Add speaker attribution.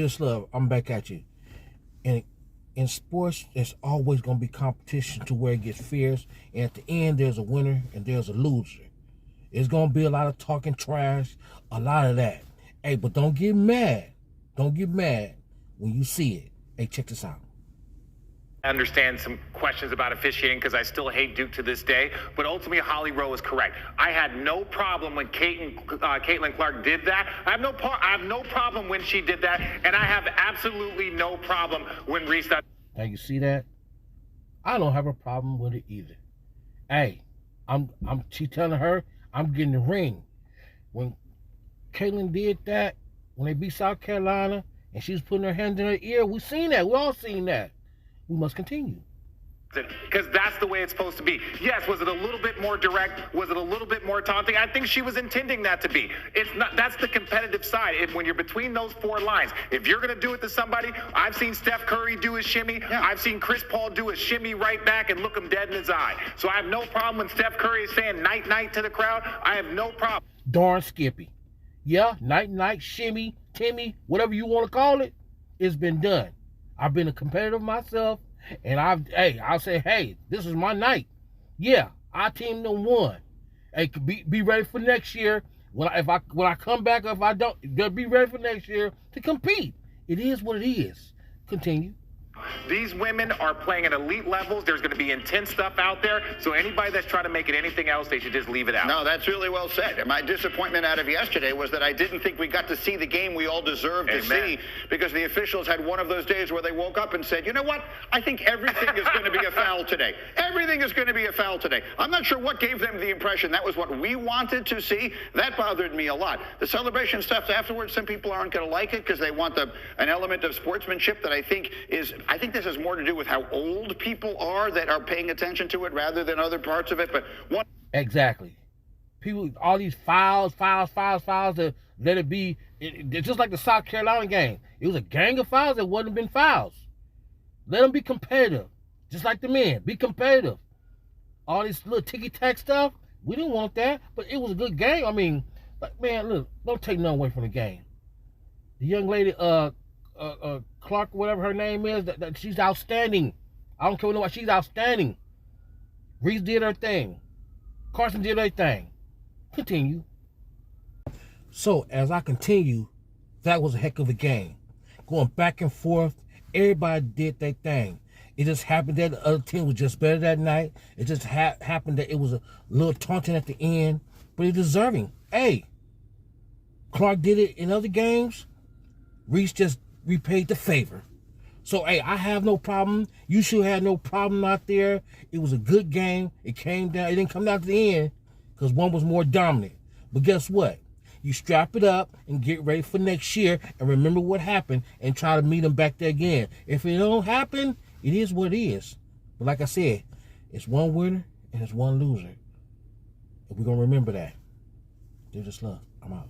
Speaker 1: Dearest love, I'm back at you. And in sports, there's always going to be competition to where it gets fierce. And at the end, there's a winner and there's a loser. It's going to be a lot of talking trash, a lot of that. Hey, but don't get mad. Don't get mad when you see it. Hey, check this out.
Speaker 2: I understand some questions about officiating because I still hate Duke to this day, but ultimately Holly Rowe is correct. I had no problem when Caitlin Clark did that. I have no problem when she did that, and I have absolutely no problem when Reese does.
Speaker 1: Now you see that? I don't have a problem with it either. Hey, she telling her I'm getting the ring. When Caitlin did that, when they beat South Carolina, and she was putting her hand in her ear, we seen that. We all seen that. We must continue.
Speaker 2: Because that's the way it's supposed to be. Yes, was it a little bit more direct? Was it a little bit more taunting? I think she was intending that to be. It's not. That's the competitive side. When you're between those four lines, if you're going to do it to somebody, I've seen Steph Curry do a shimmy. Yeah. I've seen Chris Paul do a shimmy right back and look him dead in his eye. So I have no problem when Steph Curry is saying night night to the crowd. I have no problem.
Speaker 1: Darn Skippy. Yeah, night night, shimmy, Timmy, whatever you want to call it, it's been done. I've been a competitor myself, and I'll say, hey, this is my night. Yeah, our team done won. Hey, be ready for next year. When I come back, or if I don't, be ready for next year to compete. It is what it is. Continue.
Speaker 2: These women are playing at elite levels. There's going to be intense stuff out there. So anybody that's trying to make it anything else, they should just leave it out.
Speaker 3: No, that's really well said. And my disappointment out of yesterday was that I didn't think we got to see the game we all deserved to see, because the officials had one of those days where they woke up and said, you know what? I think everything is going to be a foul today. Everything is going to be a foul today. I'm not sure what gave them the impression that was what we wanted to see. That bothered me a lot. The celebration stuff afterwards, some people aren't going to like it because they want an element of sportsmanship that I think this has more to do with how old people are that are paying attention to it rather than other parts of it. But
Speaker 1: exactly, people, all these fouls to let it be. It's just like the South Carolina game. It was a gang of fouls that wouldn't have been fouls. Let them be competitive, just like the men. Be competitive. All this little ticky-tack stuff, we didn't want that, but it was a good game. I mean, like, man, look, don't take nothing away from the game. The young lady, Clark, whatever her name is, that she's outstanding. I don't care what, she's outstanding. Reese did her thing. Carson did her thing. Continue. So, as I continue, that was a heck of a game. Going back and forth, everybody did their thing. It just happened that the other team was just better that night. It just happened that it was a little taunting at the end, but it's deserving. Hey, Clark did it in other games. Reese just repaid the favor. So, hey, I have no problem. You should have no problem out there. It was a good game. It came down. It didn't come down to the end because one was more dominant. But guess what? You strap it up and get ready for next year and remember what happened and try to meet them back there again. If it don't happen, it is what it is. But like I said, it's one winner and it's one loser. And we're going to remember that. Dear just love. I'm out.